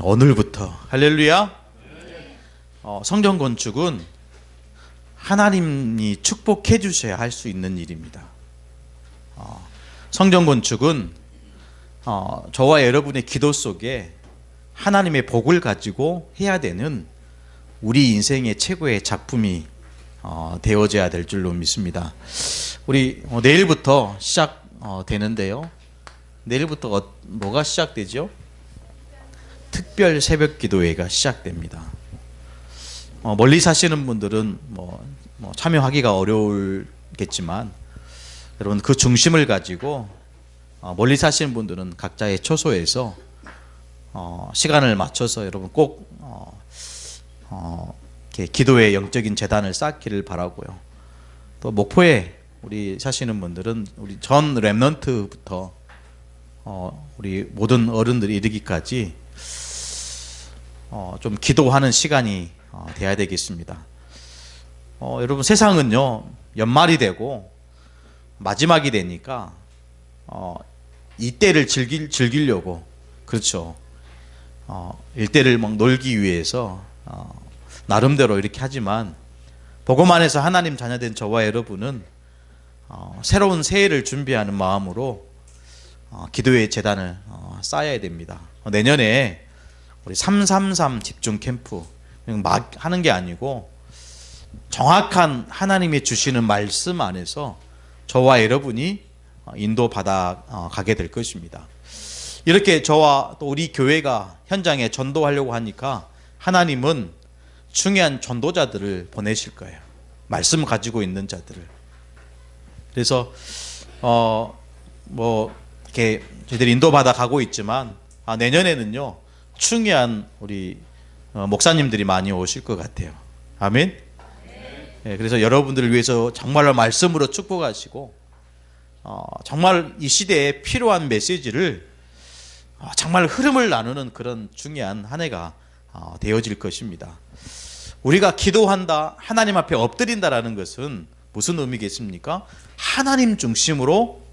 오늘부터 할렐루야. 성전 건축은 하나님이 축복해 주셔야 할 수 있는 일입니다. 성전 건축은 저와 여러분의 기도 속에 하나님의 복을 가지고 해야 되는 우리 인생의 최고의 작품이 되어져야 될 줄로 믿습니다. 우리 내일부터 시작되는데요. 내일부터 뭐가 시작되죠? 특별 새벽 기도회가 시작됩니다. 멀리 사시는 분들은 참여하기가 어려울겠지만 여러분 그 중심을 가지고 멀리 사시는 분들은 각자의 처소에서 시간을 맞춰서 여러분 꼭 이렇게 기도의 영적인 재단을 쌓기를 바라고요. 또 목포에 우리 사시는 분들은 우리 전 렘넌트부터 우리 모든 어른들이 이르기까지 좀 기도하는 시간이 돼야 되겠습니다. 여러분 세상은요 연말이 되고 마지막이 되니까 이때를 즐기려고 그렇죠. 일대를 막 놀기 위해서 나름대로 이렇게 하지만 복음 안에서 하나님 자녀된 저와 여러분은 새로운 새해를 준비하는 마음으로 기도의 재단을 쌓아야 됩니다. 내년에 우리 333 집중 캠프 막 하는 게 아니고 정확한 하나님이 주시는 말씀 안에서 저와 여러분이 인도받아 가게 될 것입니다. 이렇게 저와 또 우리 교회가 현장에 전도하려고 하니까 하나님은 중요한 전도자들을 보내실 거예요. 말씀 가지고 있는 자들을. 그래서 이렇게 저희들이 인도받아 가고 있지만 내년에는요 중요한 우리 목사님들이 많이 오실 것 같아요. 아멘. 네, 그래서 여러분들을 위해서 정말로 말씀으로 축복하시고 정말 이 시대에 필요한 메시지를 정말 흐름을 나누는 그런 중요한 한 해가 되어질 것입니다. 우리가 기도한다, 하나님 앞에 엎드린다라는 것은 무슨 의미겠습니까? 하나님 중심으로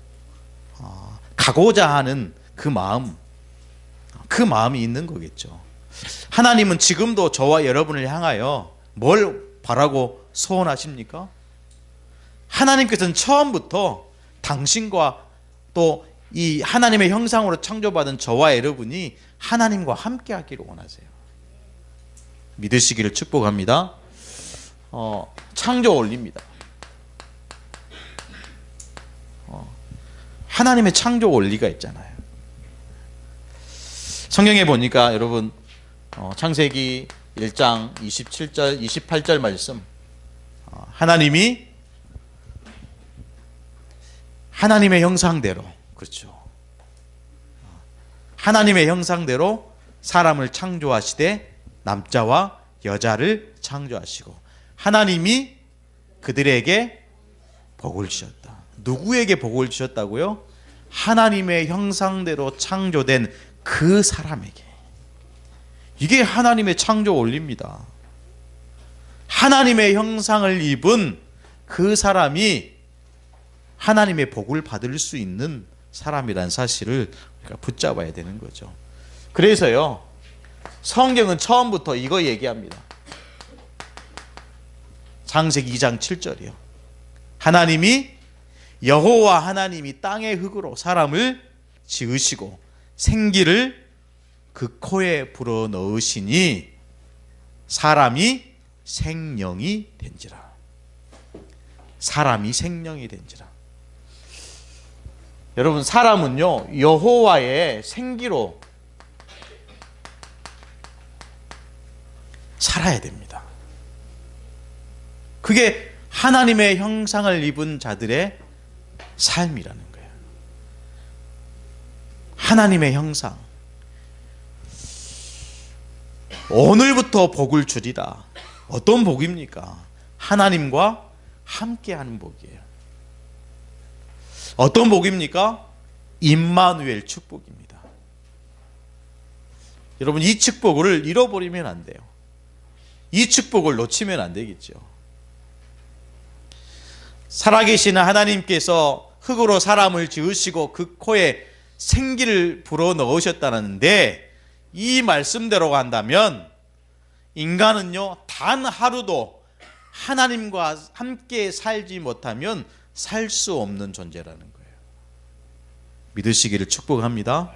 가고자 하는 그 마음이 있는 거겠죠. 하나님은 지금도 저와 여러분을 향하여 뭘 바라고 소원하십니까? 하나님께서는 처음부터 당신과 또 이 하나님의 형상으로 창조받은 저와 여러분이 하나님과 함께 하기를 원하세요. 믿으시기를 축복합니다. 창조 원리입니다. 하나님의 창조 원리가 있잖아요. 성경에 보니까 여러분 창세기 1장 27절 28절 말씀 하나님이 하나님의 형상대로 그렇죠. 하나님의 형상대로 사람을 창조하시되 남자와 여자를 창조하시고 하나님이 그들에게 복을 주셨다. 누구에게 복을 주셨다고요? 하나님의 형상대로 창조된 그 사람에게. 이게 하나님의 창조 원리입니다. 하나님의 형상을 입은 그 사람이 하나님의 복을 받을 수 있는 사람이란 사실을 우리가 붙잡아야 되는 거죠. 그래서요 성경은 처음부터 이거 얘기합니다. 창세기 2장 7절이요. 하나님이 여호와 하나님이 땅의 흙으로 사람을 지으시고 생기를 그 코에 불어 넣으시니 사람이 생명이 된지라. 사람이 생명이 된지라. 여러분 사람은요 여호와의 생기로 살아야 됩니다. 그게 하나님의 형상을 입은 자들의 삶이라는 거예요. 하나님의 형상. 오늘부터 복을 주리라. 어떤 복입니까? 하나님과 함께하는 복이에요. 어떤 복입니까? 임마누엘 축복입니다. 여러분 이 축복을 잃어버리면 안 돼요. 이 축복을 놓치면 안 되겠죠. 살아계신 하나님께서 흙으로 사람을 지으시고 그 코에 생기를 불어 넣으셨다는데 이 말씀대로 간다면 인간은요, 단 하루도 하나님과 함께 살지 못하면 살 수 없는 존재라는 거예요. 믿으시기를 축복합니다.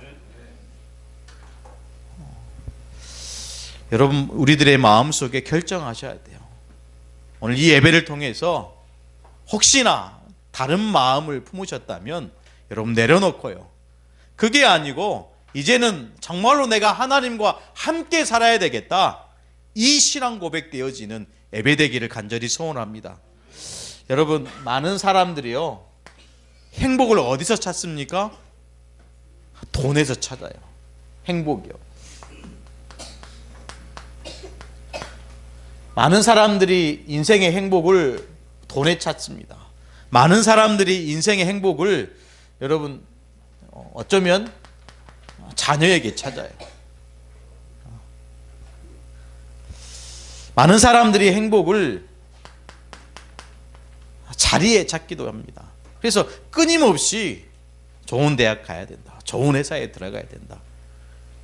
여러분, 우리들의 마음속에 결정하셔야 돼요. 오늘 이 예배를 통해서 혹시나 다른 마음을 품으셨다면 여러분 내려놓고요, 그게 아니고 이제는 정말로 내가 하나님과 함께 살아야 되겠다, 이 신앙 고백되어지는 예배되기를 간절히 소원합니다. 여러분, 많은 사람들이요, 행복을 어디서 찾습니까? 돈에서 찾아요. 행복이요. 많은 사람들이 인생의 행복을 돈에 찾습니다. 많은 사람들이 인생의 행복을 여러분 어쩌면 자녀에게 찾아요. 많은 사람들이 행복을 자리에 찾기도 합니다. 그래서 끊임없이 좋은 대학 가야 된다, 좋은 회사에 들어가야 된다.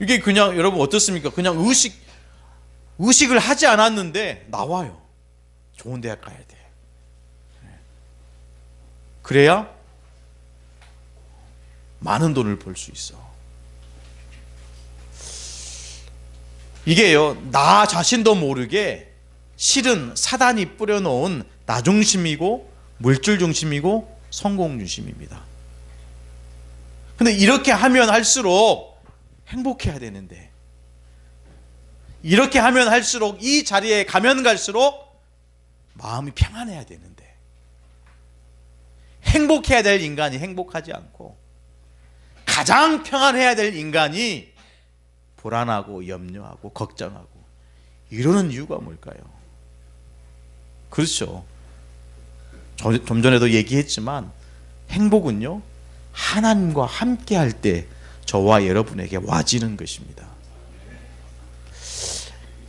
이게 그냥 여러분 어떻습니까? 그냥 의식을 하지 않았는데 나와요. 좋은 대학 가야 돼. 그래야 많은 돈을 벌 수 있어. 이게요, 나 자신도 모르게 실은 사단이 뿌려놓은 나 중심이고 물질 중심이고 성공 중심입니다. 근데 이렇게 하면 할수록 행복해야 되는데, 이렇게 하면 할수록, 이 자리에 가면 갈수록 마음이 평안해야 되는데, 행복해야 될 인간이 행복하지 않고 가장 평안해야 될 인간이 불안하고 염려하고 걱정하고 이러는 이유가 뭘까요? 그렇죠. 좀 전에도 얘기했지만 행복은요, 하나님과 함께 할 때 저와 여러분에게 와지는 것입니다.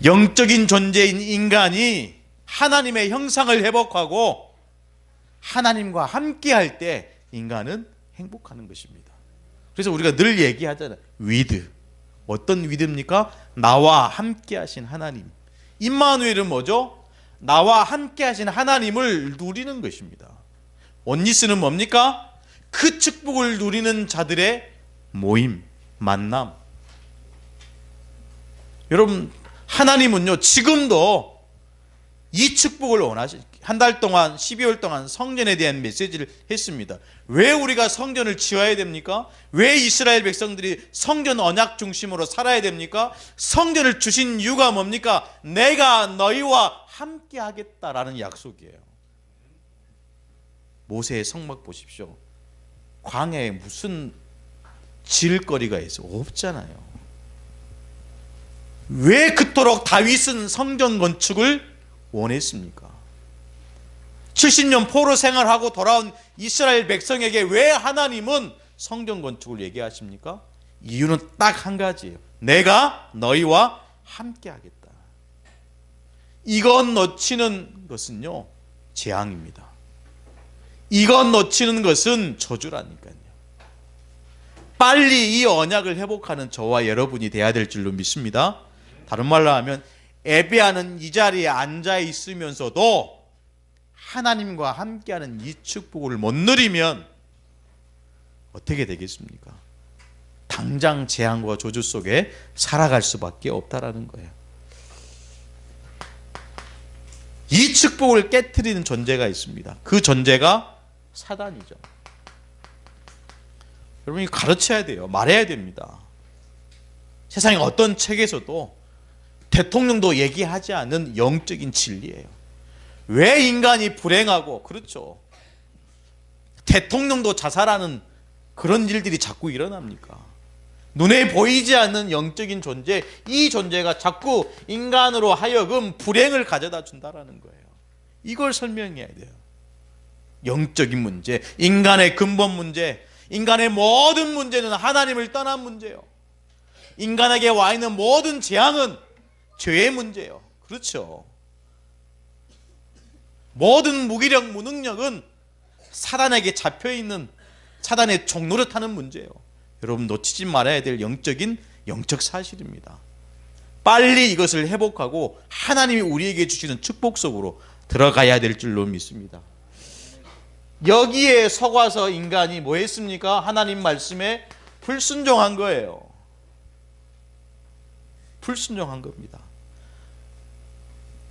영적인 존재인 인간이 하나님의 형상을 회복하고 하나님과 함께 할 때 인간은 행복하는 것입니다. 그래서 우리가 늘 얘기하잖아요. 위드. 어떤 위드입니까? 나와 함께 하신 하나님. 임마누엘은 뭐죠? 나와 함께 하신 하나님을 누리는 것입니다. 온니스는 뭡니까? 그 축복을 누리는 자들의 모임, 만남. 여러분, 하나님은요, 지금도 이 축복을 원하시, 한 달 동안, 12월 동안 성전에 대한 메시지를 했습니다. 왜 우리가 성전을 지어야 됩니까? 왜 이스라엘 백성들이 성전 언약 중심으로 살아야 됩니까? 성전을 주신 이유가 뭡니까? 내가 너희와 함께 하겠다라는 약속이에요. 모세의 성막 보십시오. 광야에 무슨 지을 거리가 있어? 없잖아요. 왜 그토록 다윗은 성전 건축을 원했습니까? 70년 포로 생활하고 돌아온 이스라엘 백성에게 왜 하나님은 성전 건축을 얘기하십니까? 이유는 딱 한 가지예요. 내가 너희와 함께 하겠다. 이것 놓치는 것은요, 재앙입니다. 이것 놓치는 것은 저주라니까요. 빨리 이 언약을 회복하는 저와 여러분이 돼야 될 줄로 믿습니다. 다른 말로 하면 예배하는 이 자리에 앉아 있으면서도 하나님과 함께하는 이 축복을 못 누리면 어떻게 되겠습니까? 당장 재앙과 저주 속에 살아갈 수밖에 없다라는 거예요. 이 축복을 깨트리는 존재가 있습니다. 그 존재가 사단이죠. 여러분이 가르쳐야 돼요. 말해야 됩니다. 세상의 어떤 책에서도, 대통령도 얘기하지 않는 영적인 진리예요. 왜 인간이 불행하고, 그렇죠, 대통령도 자살하는 그런 일들이 자꾸 일어납니까? 눈에 보이지 않는 영적인 존재, 이 존재가 자꾸 인간으로 하여금 불행을 가져다 준다라는 거예요. 이걸 설명해야 돼요. 영적인 문제, 인간의 근본 문제, 인간의 모든 문제는 하나님을 떠난 문제예요. 인간에게 와 있는 모든 재앙은 죄의 문제예요. 그렇죠. 모든 무기력, 무능력은 사단에게 잡혀있는, 사단의 종노릇하는 문제예요. 여러분 놓치지 말아야 될 영적인 영적 사실입니다. 빨리 이것을 회복하고 하나님이 우리에게 주시는 축복 속으로 들어가야 될 줄로 믿습니다. 여기에 속아서 인간이 뭐 했습니까? 하나님 말씀에 불순종한 거예요. 불순종한 겁니다.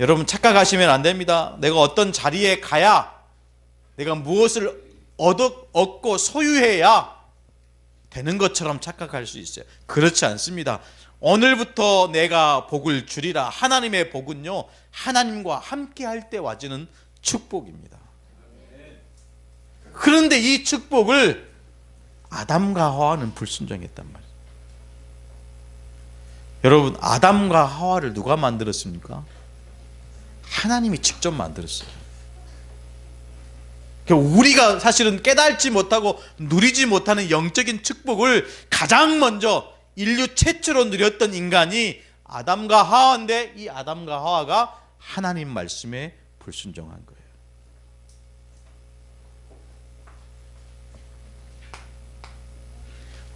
여러분 착각하시면 안 됩니다. 내가 어떤 자리에 가야, 내가 무엇을 얻고 소유해야 되는 것처럼 착각할 수 있어요. 그렇지 않습니다. 오늘부터 내가 복을 주리라. 하나님의 복은요, 하나님과 함께 할 때 와지는 축복입니다. 그런데 이 축복을 아담과 하와는 불순종했단 말이에요. 여러분, 아담과 하와를 누가 만들었습니까? 하나님이 직접 만들었어요. 우리가 사실은 깨달지 못하고 누리지 못하는 영적인 축복을 가장 먼저 인류 최초로 누렸던 인간이 아담과 하와인데, 이 아담과 하와가 하나님 말씀에 불순종한 거예요.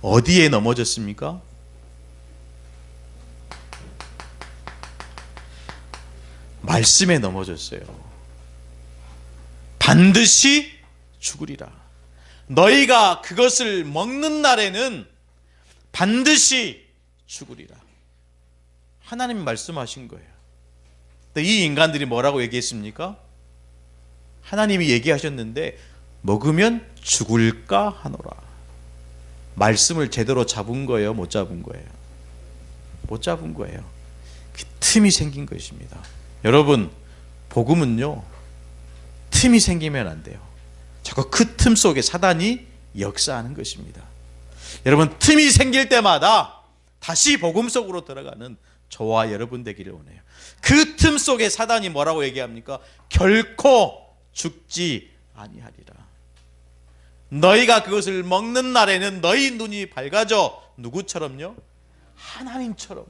어디에 넘어졌습니까? 말씀에 넘어졌어요. 반드시 죽으리라. 너희가 그것을 먹는 날에는 반드시 죽으리라. 하나님 말씀하신 거예요. 근데 이 인간들이 뭐라고 얘기했습니까? 하나님이 얘기하셨는데 먹으면 죽을까 하노라. 말씀을 제대로 잡은 거예요? 못 잡은 거예요? 못 잡은 거예요. 그 틈이 생긴 것입니다. 여러분, 복음은요, 틈이 생기면 안 돼요. 자꾸 그 틈 속에 사단이 역사하는 것입니다. 여러분, 틈이 생길 때마다 다시 복음 속으로 들어가는 저와 여러분 되기를 원해요. 그 틈 속에 사단이 뭐라고 얘기합니까? 결코 죽지 아니하리라. 너희가 그것을 먹는 날에는 너희 눈이 밝아져. 누구처럼요? 하나님처럼.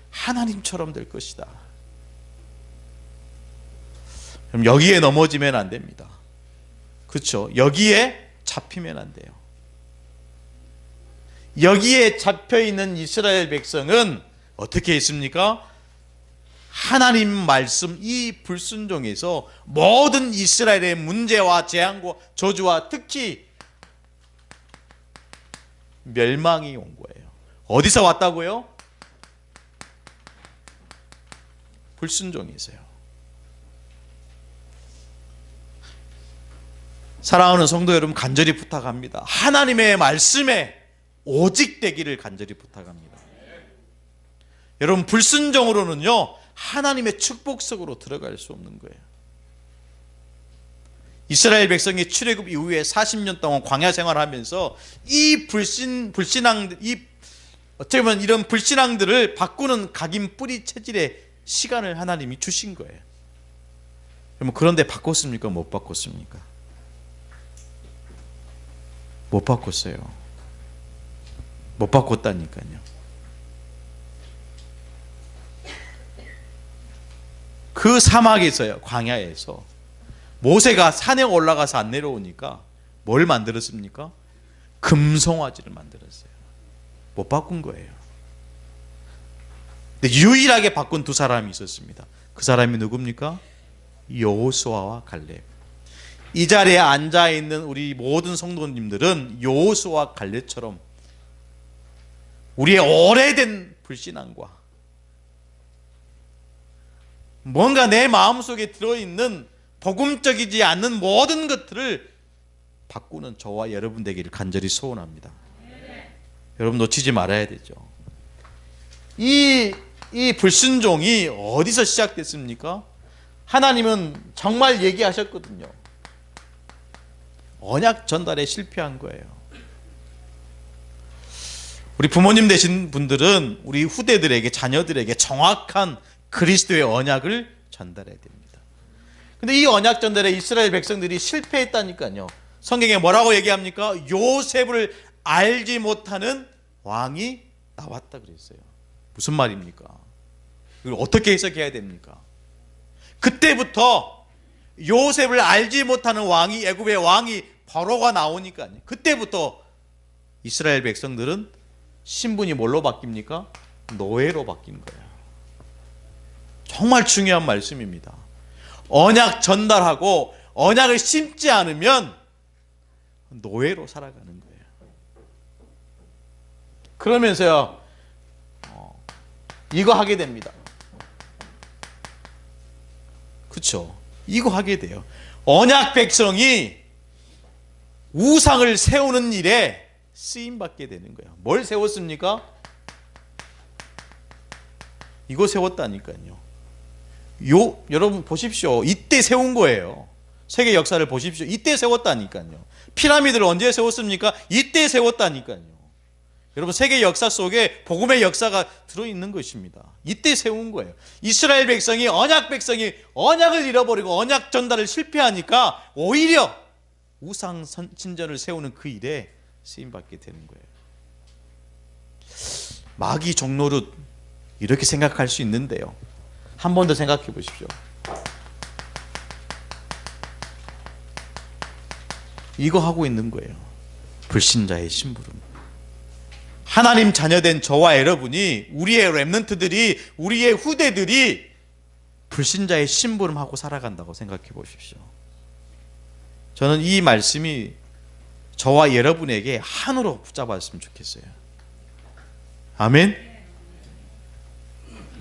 하나님처럼 될 것이다. 그럼 여기에 넘어지면 안 됩니다. 그렇죠? 여기에 잡히면 안 돼요. 여기에 잡혀있는 이스라엘 백성은 어떻게 했습니까? 하나님 말씀 이 불순종에서 모든 이스라엘의 문제와 재앙과 저주와 특히 멸망이 온 거예요. 어디서 왔다고요? 불순종이세요. 사랑하는 성도 여러분, 간절히 부탁합니다. 하나님의 말씀에 오직 되기를 간절히 부탁합니다. 여러분, 불순종으로는요, 하나님의 축복 속으로 들어갈 수 없는 거예요. 이스라엘 백성이 출애굽 이후에 40년 동안 광야 생활하면서 이 불신앙들, 어떻게 보면 이런 불신앙들을 바꾸는 각인 뿌리 체질의 시간을 하나님이 주신 거예요. 그런데 바꿨습니까? 못 바꿨습니까? 못 바꿨어요. 못 바꿨다니까요. 그 사막에서요, 광야에서 모세가 산에 올라가서 안 내려오니까 뭘 만들었습니까? 금송아지를 만들었어요. 못 바꾼 거예요. 근데 유일하게 바꾼 두 사람이 있었습니다. 그 사람이 누굽니까? 여호수아와 갈렙. 이 자리에 앉아있는 우리 모든 성도님들은 여호수아와 갈렙처럼 우리의 오래된 불신앙과 뭔가 내 마음속에 들어있는 복음적이지 않는 모든 것들을 바꾸는 저와 여러분 되기를 간절히 소원합니다. 여러분 놓치지 말아야 되죠. 이 불순종이 어디서 시작됐습니까? 하나님은 정말 얘기하셨거든요. 언약 전달에 실패한 거예요. 우리 부모님 되신 분들은 우리 후대들에게, 자녀들에게 정확한 그리스도의 언약을 전달해야 됩니다. 근데 이 언약 전달에 이스라엘 백성들이 실패했다니까요. 성경에 뭐라고 얘기합니까? 요셉을 알지 못하는 왕이 나왔다 그랬어요. 무슨 말입니까? 이걸 어떻게 해석해야 됩니까? 그때부터 요셉을 알지 못하는 왕이, 애굽의 왕이 바로가 나오니까요. 그때부터 이스라엘 백성들은 신분이 뭘로 바뀝니까? 노예로 바뀐 거예요. 정말 중요한 말씀입니다. 언약 전달하고 언약을 심지 않으면 노예로 살아가는 거예요. 그러면서요, 이거 하게 됩니다. 그렇죠? 이거 하게 돼요. 언약 백성이 우상을 세우는 일에 쓰임받게 되는 거예요. 뭘 세웠습니까? 이거 세웠다니까요. 여러분 보십시오. 이때 세운 거예요. 세계 역사를 보십시오. 이때 세웠다니까요. 피라미드를 언제 세웠습니까? 이때 세웠다니까요. 여러분 세계 역사 속에 복음의 역사가 들어있는 것입니다. 이때 세운 거예요. 이스라엘 백성이 언약 백성이 언약을 잃어버리고 언약 전달을 실패하니까 오히려 우상 신전을 세우는 그 일에 쓰임받게 되는 거예요. 마귀 종노릇 이렇게 생각할 수 있는데요. 한 번 더 생각해 보십시오. 이거 하고 있는 거예요. 불신자의 심부름. 하나님 자녀된 저와 여러분이, 우리의 렘넌트들이, 우리의 후대들이 불신자의 심부름하고 살아간다고 생각해 보십시오. 저는 이 말씀이 저와 여러분에게 한으로 붙잡았으면 좋겠어요. 아멘.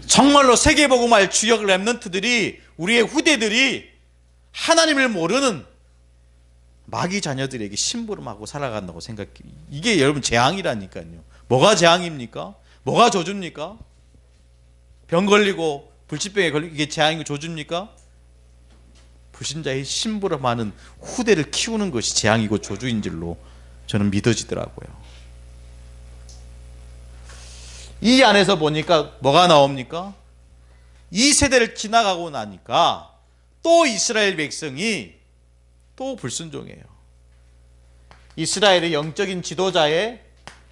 정말로 세계복음화의 주역 렘넌트들이, 우리의 후대들이 하나님을 모르는 마귀 자녀들에게 심부름하고 살아간다고 생각해요. 이게 여러분 재앙이라니까요. 뭐가 재앙입니까? 뭐가 저주입니까? 병 걸리고 불치병에 걸리고 이게 재앙이고 저주입니까? 불신자의 심부름하는 후대를 키우는 것이 재앙이고 저주인 줄로 저는 믿어지더라고요. 이 안에서 보니까 뭐가 나옵니까? 이 세대를 지나가고 나니까 또 이스라엘 백성이 또 불순종이에요. 이스라엘의 영적인 지도자의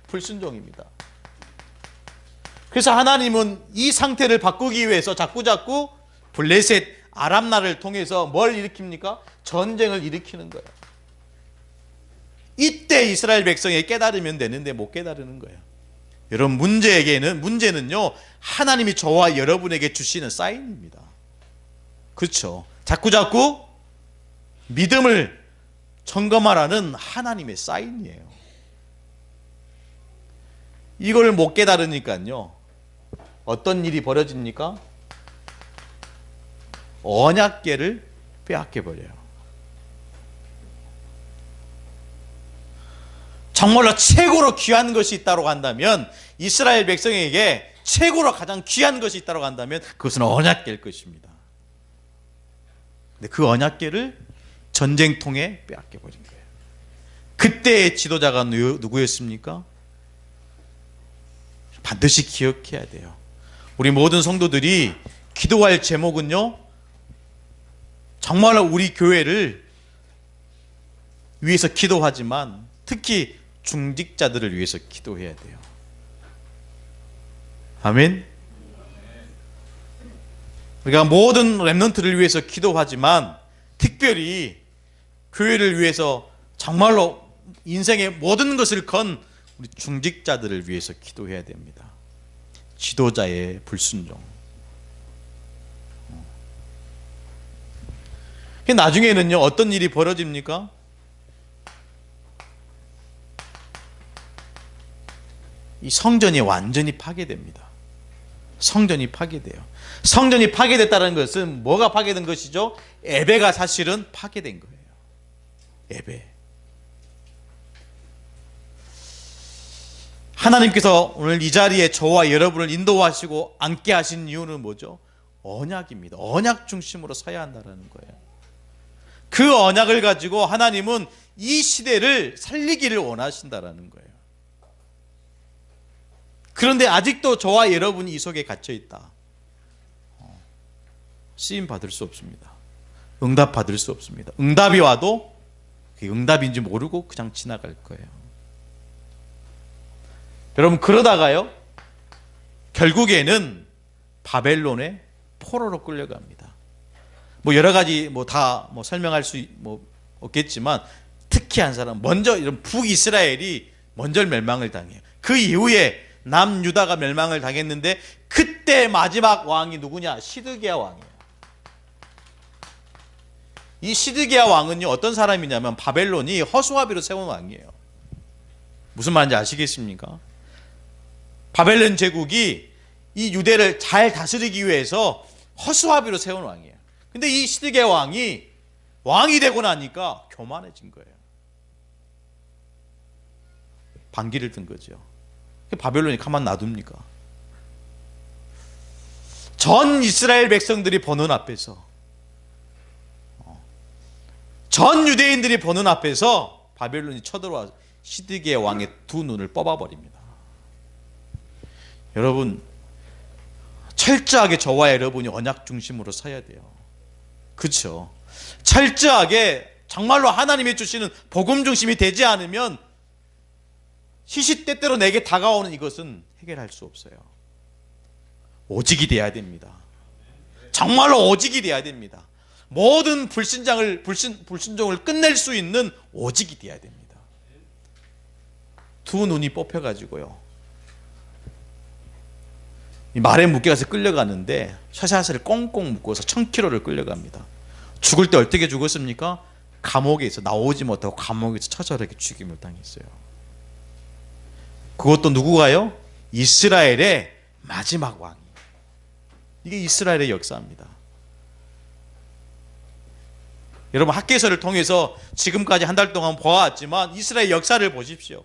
불순종입니다. 그래서 하나님은 이 상태를 바꾸기 위해서 자꾸자꾸 블레셋 아람나를 통해서 뭘 일으킵니까? 전쟁을 일으키는 거예요. 이때 이스라엘 백성이 깨달으면 되는데 못 깨달으는 거예요. 여러분 문제는요, 하나님이 저와 여러분에게 주시는 사인입니다. 그렇죠? 자꾸자꾸 믿음을 점검하라는 하나님의 사인이에요. 이걸 못 깨달으니까요, 어떤 일이 벌어집니까? 언약궤를 빼앗겨 버려요. 정말로 최고로 귀한 것이 있다고 한다면, 이스라엘 백성에게 최고로 가장 귀한 것이 있다고 한다면 그것은 언약궤일 것입니다. 근데 그 언약궤를 전쟁통에 빼앗겨 버린 거예요. 그때의 지도자가 누구였습니까? 반드시 기억해야 돼요. 우리 모든 성도들이 기도할 제목은요, 정말 우리 교회를 위해서 기도하지만 특히 중직자들을 위해서 기도해야 돼요. 아멘. 우리가 모든 렘넌트를 위해서 기도하지만 특별히 교회를 위해서 정말로 인생의 모든 것을 건 우리 중직자들을 위해서 기도해야 됩니다. 지도자의 불순종. 나중에는요, 어떤 일이 벌어집니까? 이 성전이 완전히 파괴됩니다. 성전이 파괴돼요. 성전이 파괴됐다는 것은 뭐가 파괴된 것이죠? 예배가 사실은 파괴된 거예요. 예배. 하나님께서 오늘 이 자리에 저와 여러분을 인도하시고 앉게 하신 이유는 뭐죠? 언약입니다. 언약 중심으로 서야 한다는 거예요. 그 언약을 가지고 하나님은 이 시대를 살리기를 원하신다는 거예요. 그런데 아직도 저와 여러분이 이 속에 갇혀 있다. 쓰임 받을 수 없습니다. 응답 받을 수 없습니다. 응답이 와도 그게 응답인지 모르고 그냥 지나갈 거예요. 여러분, 그러다가요, 결국에는 바벨론의 포로로 끌려갑니다. 여러 가지 다 설명할 수 없겠지만, 특히 한 사람, 먼저 이런 북이스라엘이 먼저 멸망을 당해요. 그 이후에 남유다가 멸망을 당했는데 그때 마지막 왕이 누구냐? 시드기야 왕이에요. 이 시드기야 왕은요, 어떤 사람이냐면 바벨론이 허수아비로 세운 왕이에요. 무슨 말인지 아시겠습니까? 바벨론 제국이 이 유대를 잘 다스리기 위해서 허수아비로 세운 왕이에요. 근데 이 시드기야 왕이 되고 나니까 교만해진 거예요. 반기를 든 거죠. 바벨론이 가만 놔둡니까? 전 이스라엘 백성들이 보는 앞에서, 전 유대인들이 보는 앞에서 바벨론이 쳐들어와 시드기야 왕의 두 눈을 뽑아버립니다. 여러분, 철저하게 저와 여러분이 언약 중심으로 서야 돼요. 그렇죠? 철저하게 정말로 하나님이 주시는 복음 중심이 되지 않으면 시시때때로 내게 다가오는 이것은 해결할 수 없어요. 오직이 돼야 됩니다. 정말로 오직이 돼야 됩니다. 모든 불순종을 끝낼 수 있는 오직이 돼야 됩니다. 두 눈이 뽑혀가지고요, 이 말에 묶여서 끌려가는데 샤샤스를 꽁꽁 묶어서 1000km를 끌려갑니다. 죽을 때 어떻게 죽었습니까? 감옥에서 나오지 못하고 감옥에서 처절하게 죽임을 당했어요. 그것도 누구가요? 이스라엘의 마지막 왕이. 이게 이스라엘의 역사입니다. 여러분, 학개서를 통해서 지금까지 한 달 동안 보아왔지만 이스라엘 역사를 보십시오.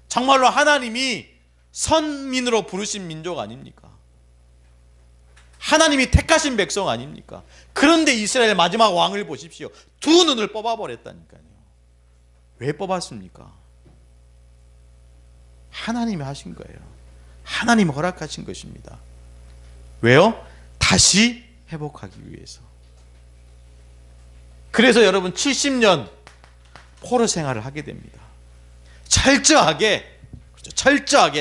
정말로 하나님이 선민으로 부르신 민족 아닙니까? 하나님이 택하신 백성 아닙니까? 그런데 이스라엘 마지막 왕을 보십시오. 두 눈을 뽑아버렸다니까요. 왜 뽑았습니까? 하나님이 하신 거예요. 하나님이 허락하신 것입니다. 왜요? 다시 회복하기 위해서. 그래서 여러분 70년 포로 생활을 하게 됩니다. 철저하게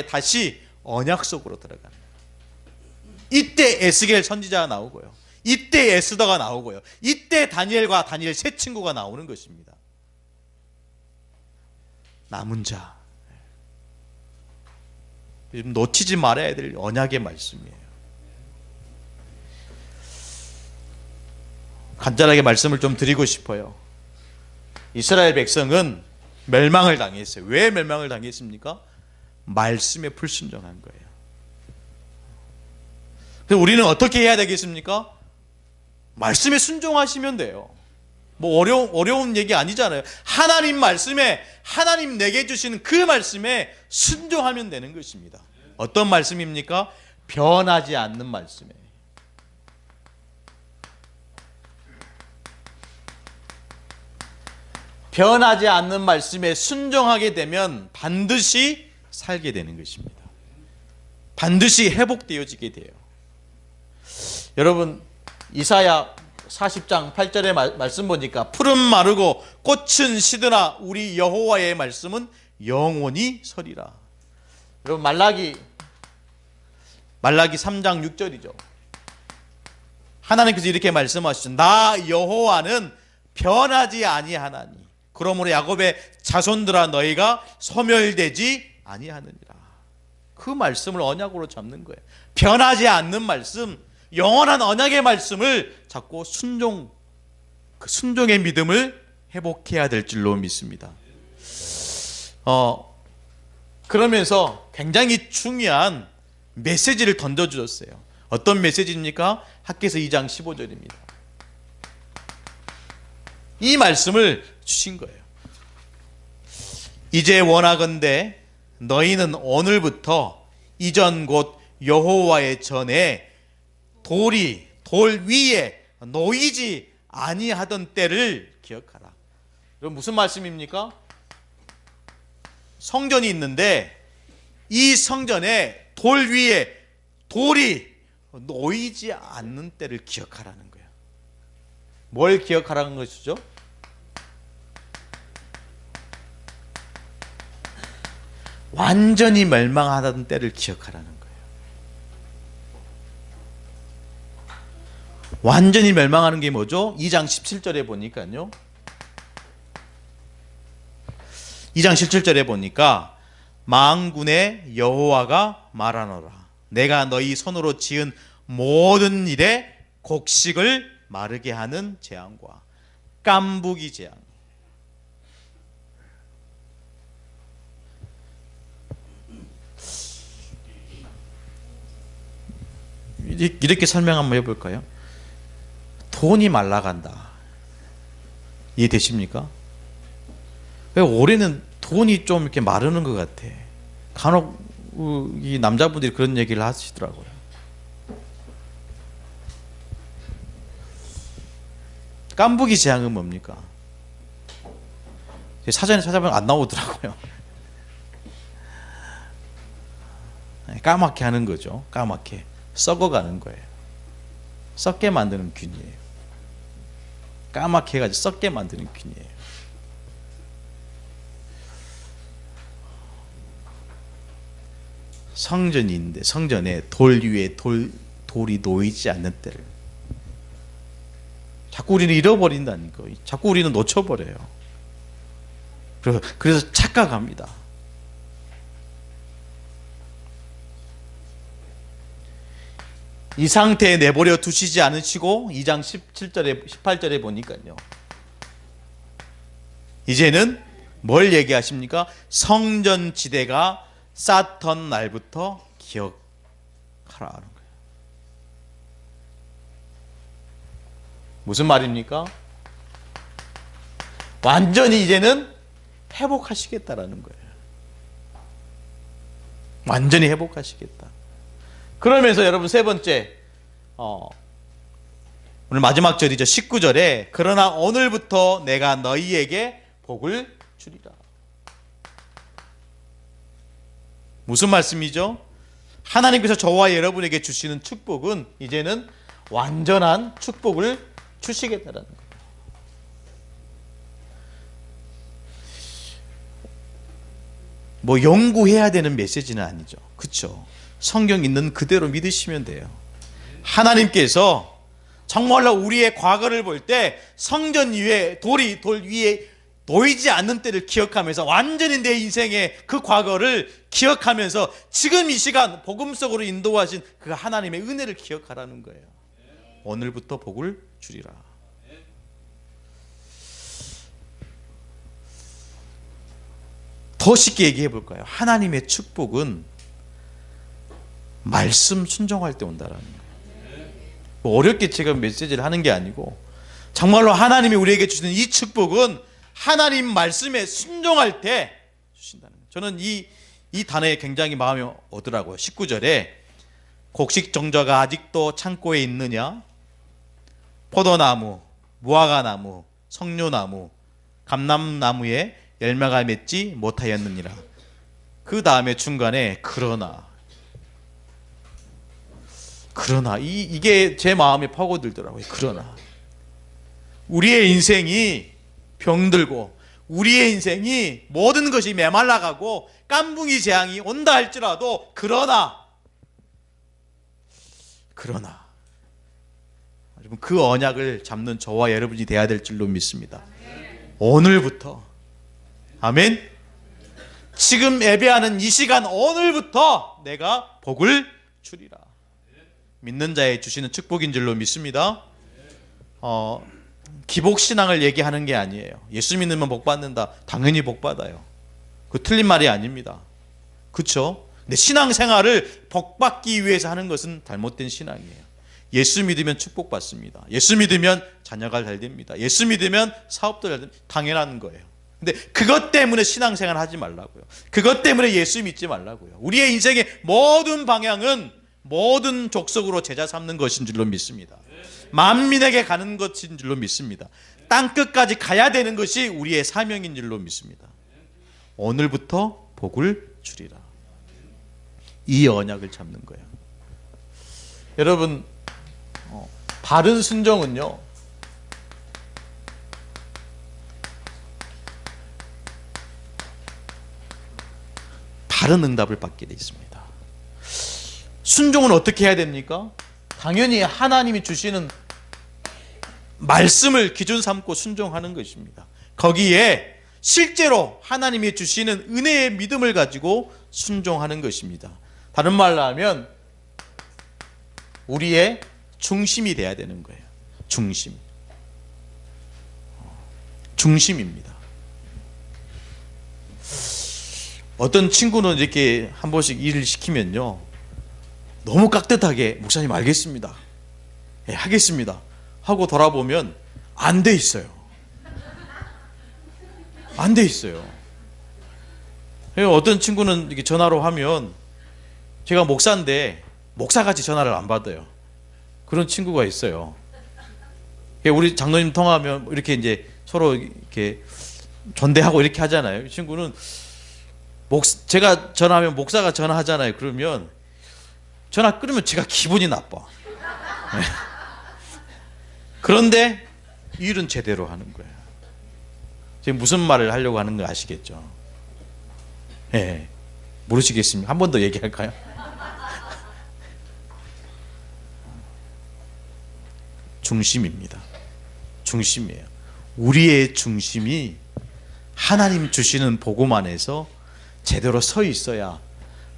다시 언약 속으로 들어가는. 이때 에스겔 선지자가 나오고요, 이때 에스더가 나오고요, 이때 다니엘과 다니엘 세 친구가 나오는 것입니다. 남은 자, 놓치지 말아야 될 언약의 말씀이에요. 간단하게 말씀을 좀 드리고 싶어요. 이스라엘 백성은 멸망을 당했어요. 왜 멸망을 당했습니까? 말씀에 불순종한 거예요. 그래서 우리는 어떻게 해야 되겠습니까? 말씀에 순종하시면 돼요. 뭐 어려운 얘기 아니잖아요. 하나님 말씀에, 하나님 내게 주시는 그 말씀에 순종하면 되는 것입니다. 어떤 말씀입니까? 변하지 않는 말씀에. 변하지 않는 말씀에 순종하게 되면 반드시 살게 되는 것입니다. 반드시 회복되어지게 돼요. 여러분, 이사야 40장 8절의 말씀 보니까 푸른 마르고 꽃은 시드나 우리 여호와의 말씀은 영원히 서리라. 여러분, 말라기 3장 6절이죠. 하나님께서 이렇게 말씀하시죠. 나 여호와는 변하지 아니하나니 그러므로 야곱의 자손들아 너희가 소멸되지 아니하느니라. 그 말씀을 언약으로 잡는 거예요. 변하지 않는 말씀, 영원한 언약의 말씀을 잡고 그 순종의 믿음을 회복해야 될 줄로 믿습니다. 그러면서 굉장히 중요한 메시지를 던져주셨어요. 어떤 메시지입니까? 학개서 2장 15절입니다. 이 말씀을 주신 거예요. 이제 원하건대 너희는 오늘부터 이전 곧 여호와의 전에 돌 위에 놓이지 아니하던 때를 기억하라. 여러분, 무슨 말씀입니까? 성전이 있는데 이 성전에 돌 위에 돌이 놓이지 않는 때를 기억하라는 거예요. 뭘 기억하라는 것이죠? 완전히 멸망하던 때를 기억하라는 거예요. 완전히 멸망하는 게 뭐죠? 2장 17절에 보니까요. 2장 17절에 보니까 만군의 여호와가 말하노라. 내가 너희 손으로 지은 모든 일에 곡식을 마르게 하는 재앙과 깐부기 재앙. 이렇게 설명 한번 해볼까요? 돈이 말라간다. 이해되십니까? 왜 올해는 돈이 좀 이렇게 마르는 것 같아. 간혹 이 남자분들이 그런 얘기를 하시더라고요. 깐부기 재앙은 뭡니까? 사전에 찾아보면 안 나오더라고요. 까맣게 하는 거죠. 까맣게 썩어가는 거예요. 썩게 만드는 균이에요. 까맣게 해가지고 썩게 만드는 균이에요. 성전이 있는데 성전에 돌 위에 돌이 놓이지 않는 때를 자꾸 우리는 잃어버린다니까. 자꾸 우리는 놓쳐버려요. 그래서 착각합니다. 이 상태에 내버려 두시지 않으시고 2장 17절에 18절에 보니까요. 이제는 뭘 얘기하십니까? 성전 지대가 쌓던 날부터 기억하라 하는 거예요. 무슨 말입니까? 완전히 이제는 회복하시겠다라는 거예요. 완전히 회복하시겠다. 그러면서 여러분 세 번째, 오늘 마지막 절이죠. 19절에 그러나 오늘부터 내가 너희에게 복을 주리라. 무슨 말씀이죠? 하나님께서 저와 여러분에게 주시는 축복은 이제는 완전한 축복을 주시겠다라는 거예요. 뭐 연구해야 되는 메시지는 아니죠. 그렇죠? 성경 있는 그대로 믿으시면 돼요. 하나님께서 정말로 우리의 과거를 볼 때 성전 위에 돌 위에 놓이지 않는 때를 기억하면서 완전히 내 인생의 그 과거를 기억하면서 지금 이 시간 복음 속으로 인도하신 그 하나님의 은혜를 기억하라는 거예요. 오늘부터 복을 주리라. 더 쉽게 얘기해 볼까요? 하나님의 축복은 말씀 순종할 때 온다라는 거예요. 뭐 어렵게 제가 메시지를 하는 게 아니고 정말로 하나님이 우리에게 주시는 이 축복은 하나님 말씀에 순종할 때 주신다는 거예요. 저는 이 단어에 굉장히 마음이 오더라고요. 19절에 곡식 정저가 아직도 창고에 있느냐? 포도나무, 무화과나무, 석류나무, 감람나무에 열매가 맺지 못하였느니라. 그 다음에 중간에 그러나 이게 제 마음에 파고들더라고요. 그러나 우리의 인생이 병들고 우리의 인생이 모든 것이 메말라가고 깐붕이 재앙이 온다 할지라도 그러나 여러분 그 언약을 잡는 저와 여러분이 돼야 될 줄로 믿습니다. 오늘부터 아멘. 지금 예배하는 이 시간 오늘부터 내가 복을 주리라. 믿는 자에 주시는 축복인 줄로 믿습니다. 기복신앙을 얘기하는 게 아니에요. 예수 믿으면 복 받는다. 당연히 복 받아요. 그 틀린 말이 아닙니다. 그렇죠? 근데 신앙생활을 복 받기 위해서 하는 것은 잘못된 신앙이에요. 예수 믿으면 축복받습니다. 예수 믿으면 자녀가 잘 됩니다. 예수 믿으면 사업도 잘 됩니다. 당연한 거예요. 근데 그것 때문에 신앙생활 하지 말라고요. 그것 때문에 예수 믿지 말라고요. 우리의 인생의 모든 방향은 모든 족속으로 제자 삼는 것인 줄로 믿습니다. 만민에게 가는 것인 줄로 믿습니다. 땅끝까지 가야 되는 것이 우리의 사명인 줄로 믿습니다. 오늘부터 복을 주리라. 이 언약을 잡는 거예요. 여러분 바른 순종은요 바른 응답을 받게 되어 있습니다. 순종은 어떻게 해야 됩니까? 당연히 하나님이 주시는 말씀을 기준 삼고 순종하는 것입니다. 거기에 실제로 하나님이 주시는 은혜의 믿음을 가지고 순종하는 것입니다. 다른 말로 하면 우리의 중심이 돼야 되는 거예요. 중심입니다. 어떤 친구는 이렇게 한 번씩 일을 시키면요, 너무 깍듯하게 목사님 알겠습니다, 예, 하겠습니다 하고 돌아보면 안 돼 있어요. 안 돼 있어요. 어떤 친구는 이렇게 전화로 하면 제가 목사인데 목사같이 전화를 안 받아요. 그런 친구가 있어요. 우리 장로님 통화하면 이렇게 이제 서로 이렇게 전대하고 이렇게 하잖아요. 이 친구는 제가 전화하면 목사가 전화하잖아요. 그러면 전화 끊으면 제가 기분이 나빠. 그런데 일은 제대로 하는 거예요. 지금 무슨 말을 하려고 하는 거 아시겠죠? 예. 모르시겠습니까? 한 번 더 얘기할까요? 중심입니다. 중심이에요. 우리의 중심이 하나님 주시는 복음 안에서 제대로 서 있어야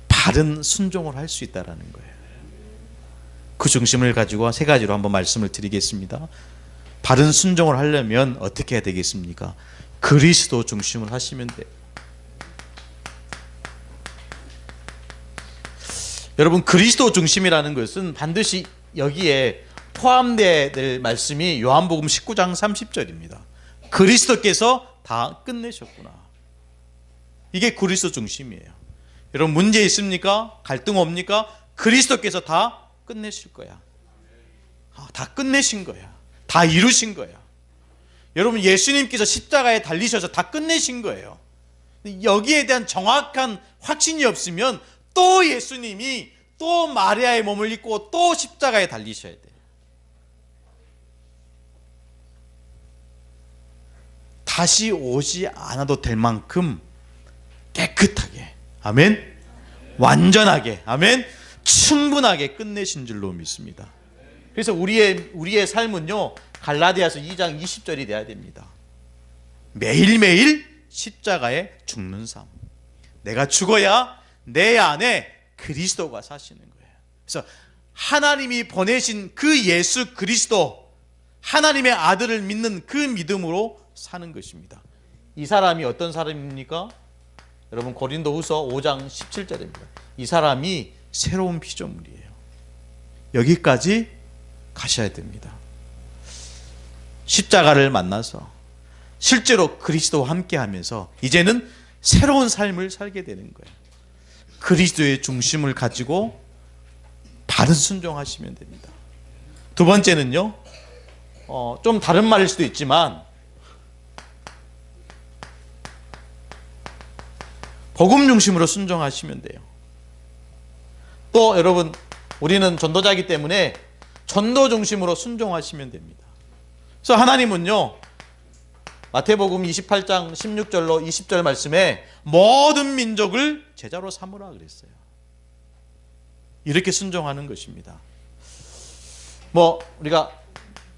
바른 순종을 할 수 있다는 거예요. 그 중심을 가지고 세 가지로 한번 말씀을 드리겠습니다. 바른 순종을 하려면 어떻게 해야 되겠습니까? 그리스도 중심을 하시면 돼요. 여러분, 그리스도 중심이라는 것은 반드시 여기에 포함되어야 될 말씀이 요한복음 19장 30절입니다. 그리스도께서 다 끝내셨구나. 이게 그리스도 중심이에요. 여러분, 문제 있습니까? 갈등 옵니까? 그리스도께서 다 끝내실 거야. 다 끝내신 거야. 다 이루신 거야. 여러분, 예수님께서 십자가에 달리셔서 다 끝내신 거예요. 여기에 대한 정확한 확신이 없으면 또 예수님이 또 마리아의 몸을 입고 또 십자가에 달리셔야 돼요. 다시 오지 않아도 될 만큼 깨끗하게, 아멘, 완전하게, 아멘, 충분하게 끝내신 줄로 믿습니다. 그래서 우리의 삶은요, 갈라디아서 2장 20절이 돼야 됩니다. 매일매일 십자가에 죽는 삶. 내가 죽어야 내 안에 그리스도가 사시는 거예요. 그래서 하나님이 보내신 그 예수 그리스도, 하나님의 아들을 믿는 그 믿음으로 사는 것입니다. 이 사람이 어떤 사람입니까? 여러분, 고린도후서 5장 17절입니다. 이 사람이 새로운 피조물이에요. 여기까지 가셔야 됩니다. 십자가를 만나서 실제로 그리스도와 함께 하면서 이제는 새로운 삶을 살게 되는 거예요. 그리스도의 중심을 가지고 바른 순종하시면 됩니다. 두 번째는요, 좀 다른 말일 수도 있지만 복음 중심으로 순종하시면 돼요. 또 여러분, 우리는 전도자이기 때문에 전도 중심으로 순종하시면 됩니다. 그래서 하나님은요, 마태복음 28장 16절로 20절 말씀에 모든 민족을 제자로 삼으라 그랬어요. 이렇게 순종하는 것입니다. 우리가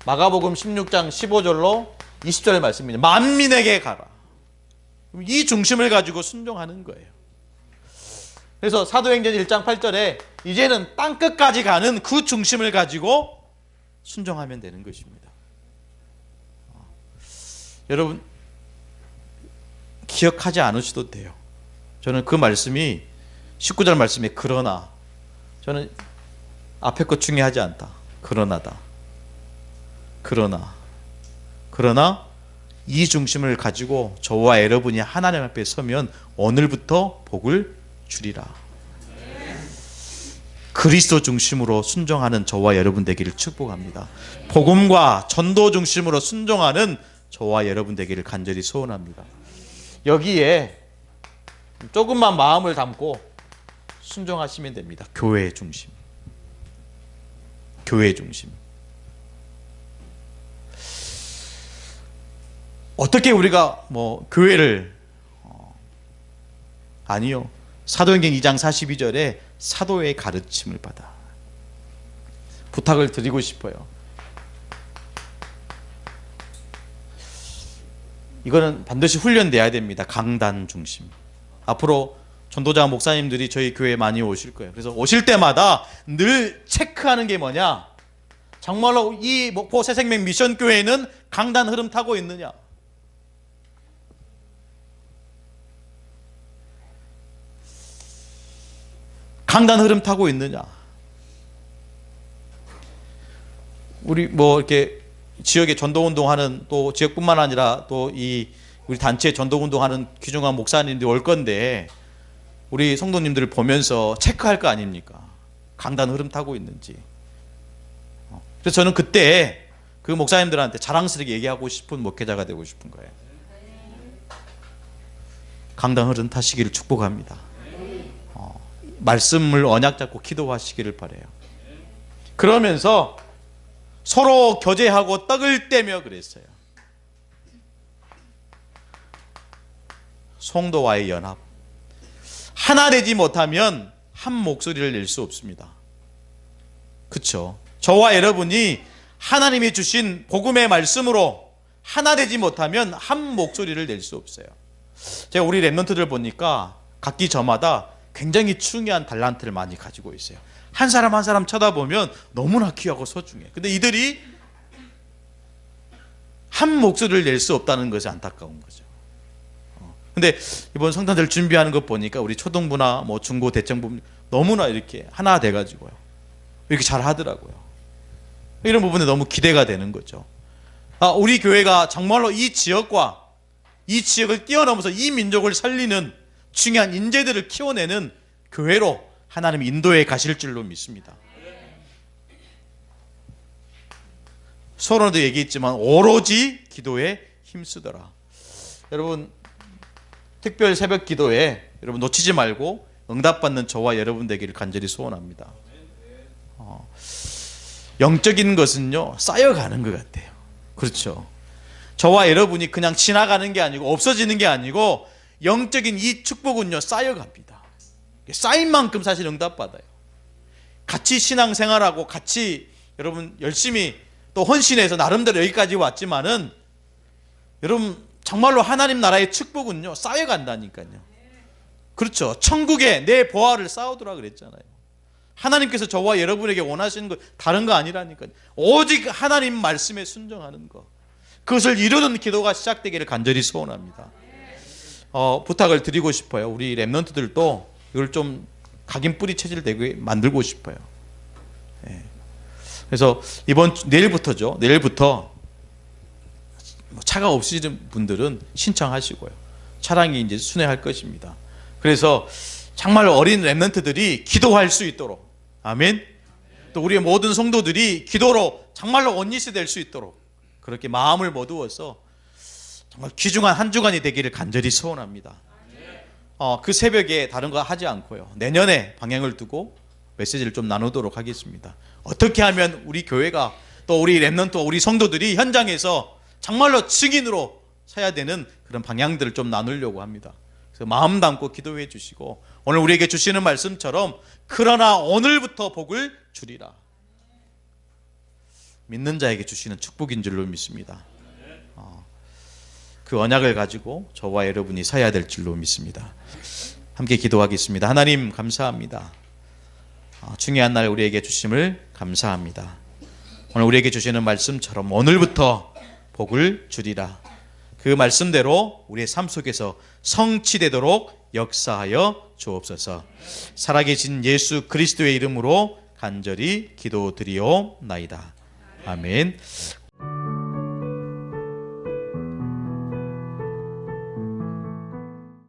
마가복음 16장 15절로 20절 말씀입니다. 만민에게 가라. 이 중심을 가지고 순종하는 거예요. 그래서 사도행전 1장 8절에 이제는 땅끝까지 가는 그 중심을 가지고 순종하면 되는 것입니다. 여러분, 기억하지 않으셔도 돼요. 저는 그 말씀이 19절 말씀에 그러나, 저는 앞에 것 중요하지 않다. 그러나다. 그러나 이 중심을 가지고 저와 여러분이 하나님 앞에 서면 오늘부터 복을 주리라. 그리스도 중심으로 순종하는 저와 여러분 되기를 축복합니다. 복음과 전도 중심으로 순종하는 저와 여러분 되기를 간절히 소원합니다. 여기에 조금만 마음을 담고 순종하시면 됩니다. 교회 중심. 어떻게 우리가 교회를 아니요. 사도행전 2장 42절에 사도의 가르침을 받아. 부탁을 드리고 싶어요. 이거는 반드시 훈련돼야 됩니다. 강단 중심. 앞으로 전도자 목사님들이 저희 교회에 많이 오실 거예요. 그래서 오실 때마다 늘 체크하는 게 뭐냐? 정말로 이 목포 새생명 미션 교회는 강단 흐름 타고 있느냐? 강단 흐름 타고 있느냐? 우리 뭐 이렇게 지역에 전도 운동하는 또 지역뿐만 아니라 또 이 우리 단체 전도 운동하는 귀중한 목사님들이 올 건데 우리 성도님들을 보면서 체크할 거 아닙니까? 강단 흐름 타고 있는지. 그래서 저는 그때 그 목사님들한테 자랑스럽게 얘기하고 싶은 목회자가 되고 싶은 거예요. 강단 흐름 타시기를 축복합니다. 말씀을 언약 잡고 기도하시기를 바라요. 그러면서 서로 교제하고 떡을 떼며 그랬어요. 성도와의 연합. 하나 되지 못하면 한 목소리를 낼 수 없습니다. 그렇죠? 저와 여러분이 하나님이 주신 복음의 말씀으로 하나 되지 못하면 한 목소리를 낼 수 없어요. 제가 우리 랩런트들 보니까 각기 저마다 굉장히 중요한 달란트를 많이 가지고 있어요. 한 사람 한 사람 쳐다보면 너무나 귀하고 소중해. 근데 이들이 한 목소리를 낼 수 없다는 것이 안타까운 거죠. 근데 이번 성탄절 준비하는 것 보니까 우리 초등부나 뭐 중고 대청부 너무나 이렇게 하나 돼가지고요. 이렇게 잘 하더라고요. 이런 부분에 너무 기대가 되는 거죠. 우리 교회가 정말로 이 지역과 이 지역을 뛰어넘어서 이 민족을 살리는 중요한 인재들을 키워내는 교회로 하나님이 인도해 가실 줄로 믿습니다. 서로도 얘기했지만 오로지 기도에 힘쓰더라. 여러분 특별 새벽 기도에 여러분 놓치지 말고 응답받는 저와 여러분 되기를 간절히 소원합니다. 영적인 것은요 쌓여가는 것 같아요. 그렇죠? 저와 여러분이 그냥 지나가는 게 아니고 없어지는 게 아니고 영적인 이 축복은요 쌓여갑니다. 쌓인 만큼 사실 응답받아요. 같이 신앙생활하고 같이 여러분 열심히 또 헌신해서 나름대로 여기까지 왔지만은 여러분 정말로 하나님 나라의 축복은요 쌓여간다니까요. 그렇죠? 천국에 내 보화를 쌓아두라 그랬잖아요. 하나님께서 저와 여러분에게 원하시는 거 다른 거 아니라니까요. 오직 하나님 말씀에 순종하는 거, 그것을 이루는 기도가 시작되기를 간절히 소원합니다. 부탁을 드리고 싶어요. 우리 랩런트들도 이걸 좀 각인 뿌리 체질 되게 만들고 싶어요. 그래서 내일부터죠. 내일부터 차가 없으신 분들은 신청하시고요. 차량이 이제 순회할 것입니다. 그래서 정말 어린 랩런트들이 기도할 수 있도록, 아멘. 또 우리의 모든 성도들이 기도로 정말로 원리스 될 수 있도록 그렇게 마음을 모두어서 정말 귀중한 한 주간이 되기를 간절히 소원합니다. 그 새벽에 다른 거 하지 않고요. 내년에 방향을 두고 메시지를 좀 나누도록 하겠습니다. 어떻게 하면 우리 교회가 또 우리 랩런트, 우리 성도들이 현장에서 정말로 증인으로 서야 되는 그런 방향들을 좀 나누려고 합니다. 그래서 마음 담고 기도해 주시고 오늘 우리에게 주시는 말씀처럼 그러나 오늘부터 복을 주리라. 믿는 자에게 주시는 축복인 줄로 믿습니다. 그 언약을 가지고 저와 여러분이 서야 될 줄로 믿습니다. 함께 기도하겠습니다. 하나님 감사합니다. 중요한 날 우리에게 주심을 감사합니다. 오늘 우리에게 주시는 말씀처럼 오늘부터 복을 주리라. 그 말씀대로 우리의 삶 속에서 성취되도록 역사하여 주옵소서. 살아계신 예수 그리스도의 이름으로 간절히 기도드리옵나이다. 아멘.